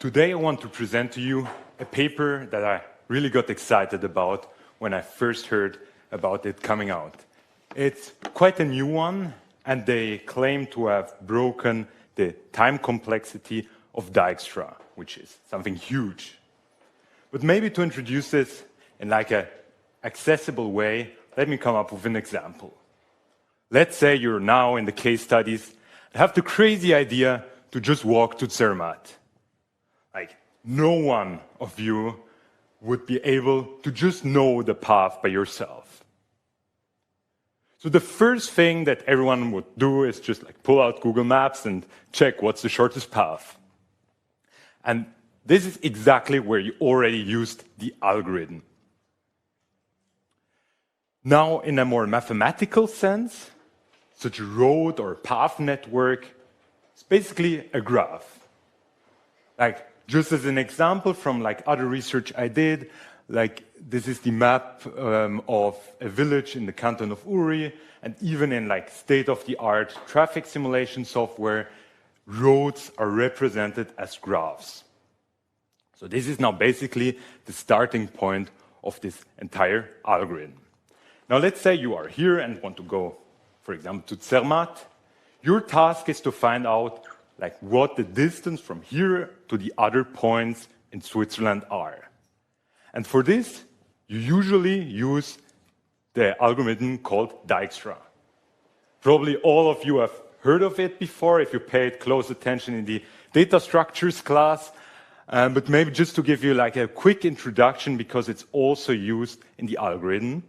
Today I want to present to you a paper that I really got excited about when I first heard about it coming out. It's quite a new one, and they claim to have broken the time complexity of Dijkstra, which is something huge. But maybe to introduce this in like an accessible way, let me come up with an example. Let's say you're now in the case studies and have the crazy idea to just walk to Zermatt. Like, no one of you would be able to just know the path by yourself. So the first thing that everyone would do is just like pull out Google Maps and check what's the shortest path. And this is exactly where you already used the algorithm. Now, in a more mathematical sense, such a road or path network is basically a graph. Like, just as an example from like other research I did, like this is the map of a village in the canton of Uri, and even in like state-of-the-art traffic simulation software, roads are represented as graphs. So this is now basically the starting point of this entire algorithm. Now let's say you are here and want to go, for example, to Zermatt. Your task is to find out like what the distance from here to the other points in Switzerland are. And for this, you usually use the algorithm called Dijkstra. Probably all of you have heard of it before if you paid close attention in the data structures class. But maybe just to give you like a quick introduction, because it's also used in the algorithm.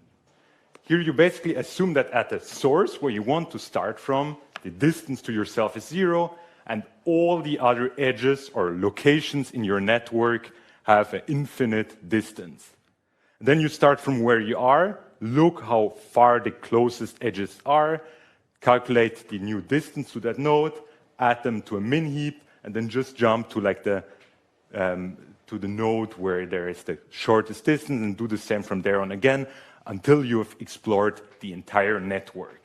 Here you basically assume that at the source where you want to start from, the distance to yourself is 0, and all the other edges or locations in your network have an infinite distance. And then you start from where you are, look how far the closest edges are, calculate the new distance to that node, add them to a min heap, and then just jump to like the node where there is the shortest distance, and do the same from there on again until you have explored the entire network.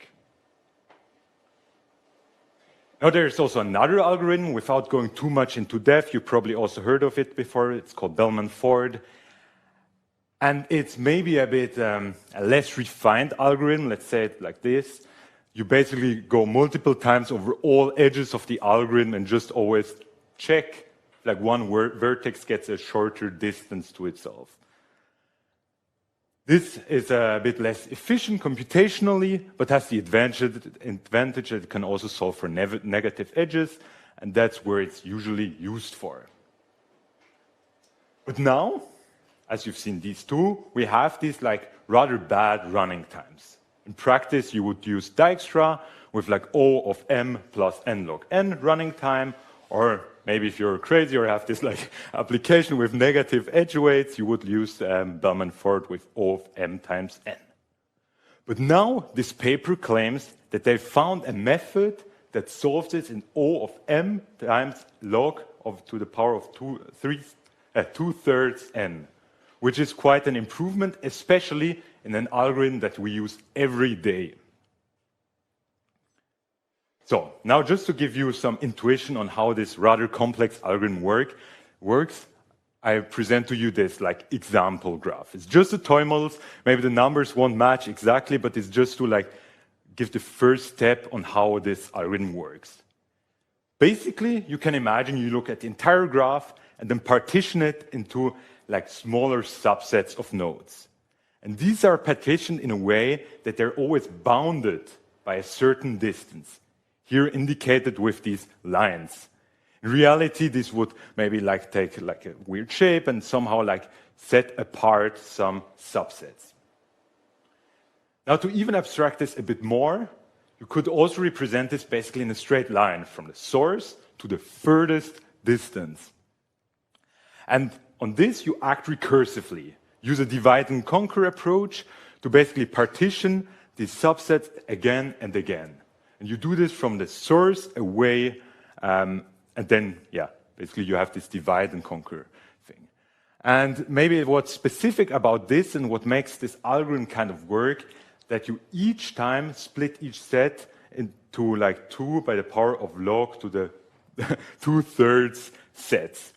Now there's also another algorithm, without going too much into depth, you probably also heard of it before, it's called Bellman-Ford. And it's maybe a bit a less refined algorithm, let's say it like this. You basically go multiple times over all edges of the algorithm and just always check, like one vertex gets a shorter distance to itself. This is a bit less efficient computationally, but has the advantage that it can also solve for negative edges, and that's where it's usually used for. But now, as you've seen these two, we have these like rather bad running times. In practice, you would use Dijkstra with like O of m plus n log n running time, or maybe if you're crazy or have this like application with negative edge weights, you would use Bellman-Ford with O of m times n. But now this paper claims that they found a method that solves this in O of m times log of to the power of 2/3 n, which is quite an improvement, especially in an algorithm that we use every day. So now just to give you some intuition on how this rather complex algorithm works, I present to you this like example graph. It's just a toy model. Maybe the numbers won't match exactly, but it's just to like give the first step on how this algorithm works. Basically, you can imagine you look at the entire graph and then partition it into like smaller subsets of nodes. And these are partitioned in a way that they're always bounded by a certain distance, here indicated with these lines. In reality, this would maybe like take like a weird shape and somehow like set apart some subsets. Now, to even abstract this a bit more, you could also represent this basically in a straight line from the source to the furthest distance. And on this, you act recursively. Use a divide and conquer approach to basically partition these subsets again and again. And you do this from the source away, and then, yeah, basically you have this divide and conquer thing. And maybe what's specific about this and what makes this algorithm kind of work, that you each time split each set into like 2 by the power of log to the 2/3 sets.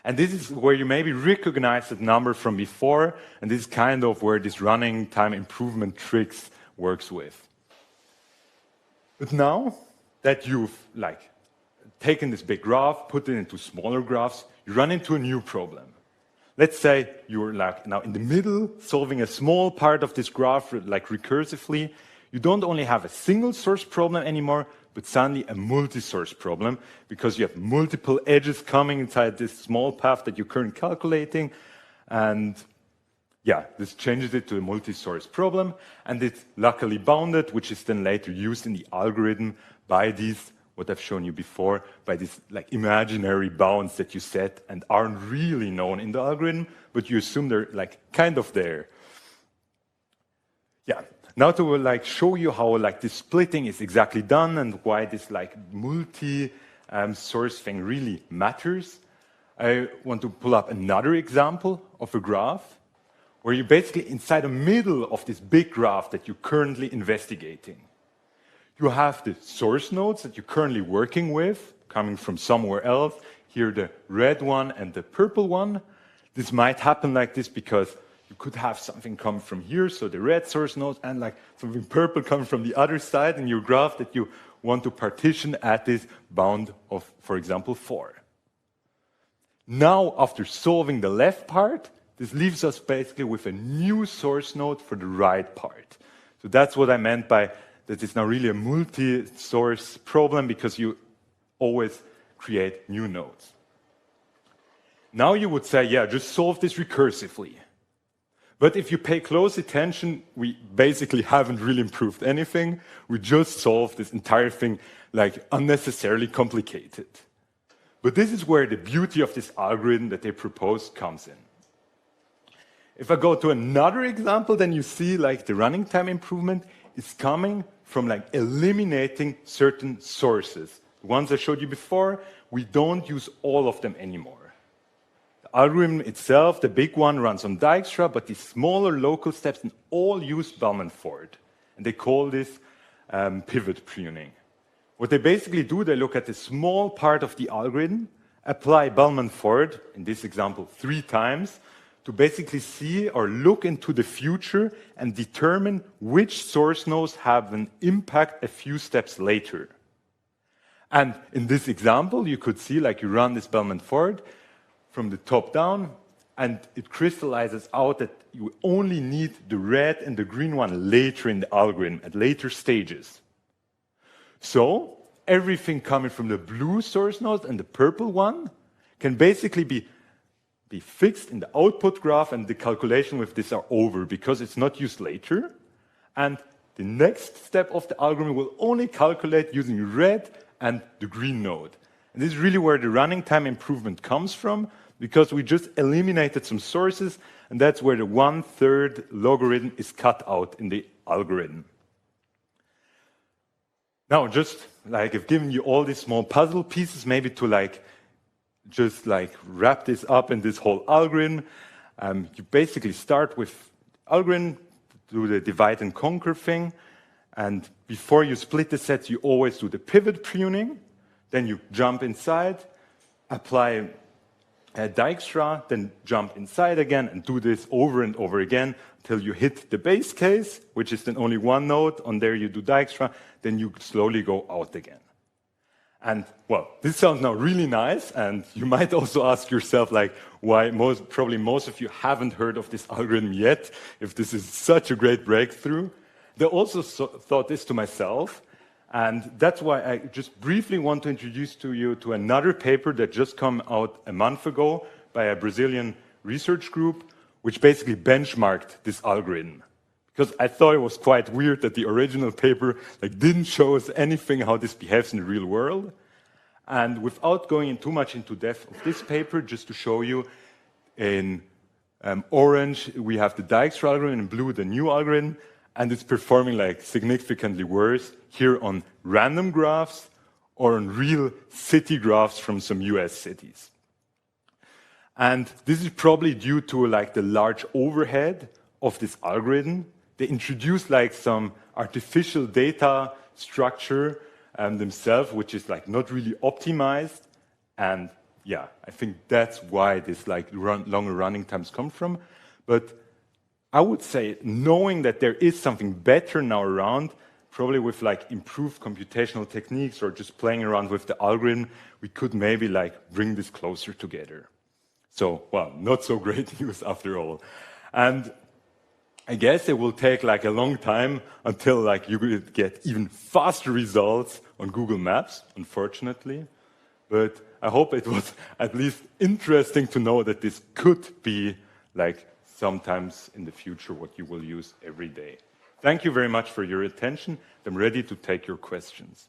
And this is where you maybe recognize that number from before, and this is kind of where this running time improvement tricks works with. But now that you've taken this big graph, put it into smaller graphs, you run into a new problem. Let's say you're now in the middle, solving a small part of this graph recursively. You don't only have a single source problem anymore, but suddenly a multi-source problem, because you have multiple edges coming inside this small path that you're currently calculating. And yeah, this changes it to a multi-source problem, and it's luckily bounded, which is then later used in the algorithm by these, what I've shown you before, by these imaginary bounds that you set and aren't really known in the algorithm, but you assume they're kind of there. Yeah. Now to show you how this splitting is exactly done and why this multi-source thing really matters, I want to pull up another example of a graph where you're basically inside the middle of this big graph that you're currently investigating. You have the source nodes that you're currently working with, coming from somewhere else. Here the red one and the purple one. This might happen like this because you could have something come from here, so the red source node, and something purple coming from the other side in your graph that you want to partition at this bound of, for example, 4. Now, after solving the left part, this leaves us basically with a new source node for the right part. So that's what I meant by that it's now really a multi-source problem, because you always create new nodes. Now you would say, yeah, just solve this recursively. But if you pay close attention, we basically haven't really improved anything. We just solved this entire thing unnecessarily complicated. But this is where the beauty of this algorithm that they propose comes in. If I go to another example, then you see the running time improvement is coming from eliminating certain sources. The ones I showed you before, we don't use all of them anymore. The algorithm itself, the big one, runs on Dijkstra, but these smaller local steps all use Bellman-Ford. And they call this pivot pruning. What they basically do, they look at a small part of the algorithm, apply Bellman-Ford, in this example 3 times, to basically see or look into the future and determine which source nodes have an impact a few steps later. And in this example, you could see you run this Bellman-Ford from the top down, and it crystallizes out that you only need the red and the green one later in the algorithm, at later stages. So everything coming from the blue source node and the purple one can basically be fixed in the output graph, and the calculation with this are over because it's not used later. And the next step of the algorithm will only calculate using red and the green node. And this is really where the running time improvement comes from, because we just eliminated some sources, and that's where the 1/3 logarithm is cut out in the algorithm. Now, just I've given you all these small puzzle pieces, maybe to just wrap this up in this whole algorithm. You basically start with algorithm, do the divide and conquer thing, and before you split the sets, you always do the pivot pruning. Then you jump inside, apply Dijkstra, then jump inside again and do this over and over again until you hit the base case, which is then only one node. On there you do Dijkstra, then you slowly go out again. And well, this sounds now really nice, and you might also ask yourself why probably most of you haven't heard of this algorithm yet, if this is such a great breakthrough. They also thought this to myself, and that's why I just briefly want to introduce to you to another paper that just came out a month ago by a Brazilian research group, which basically benchmarked this algorithm. Because I thought it was quite weird that the original paper didn't show us anything how this behaves in the real world. And without going in too much into depth of this paper, just to show you, in orange we have the Dijkstra algorithm, in blue the new algorithm, and it's performing significantly worse here on random graphs or on real city graphs from some US cities. And this is probably due to the large overhead of this algorithm. They introduced some artificial data structure themselves, which is not really optimized. And yeah, I think that's why this like longer running times come from. But I would say knowing that there is something better now around, probably with like improved computational techniques or just playing around with the algorithm, we could maybe like bring this closer together. So, well, not so great news after all. And I guess it will take like a long time until like you will get even faster results on Google Maps, unfortunately. But I hope it was at least interesting to know that this could be like sometimes in the future what you will use every day. Thank you very much for your attention. I'm ready to take your questions.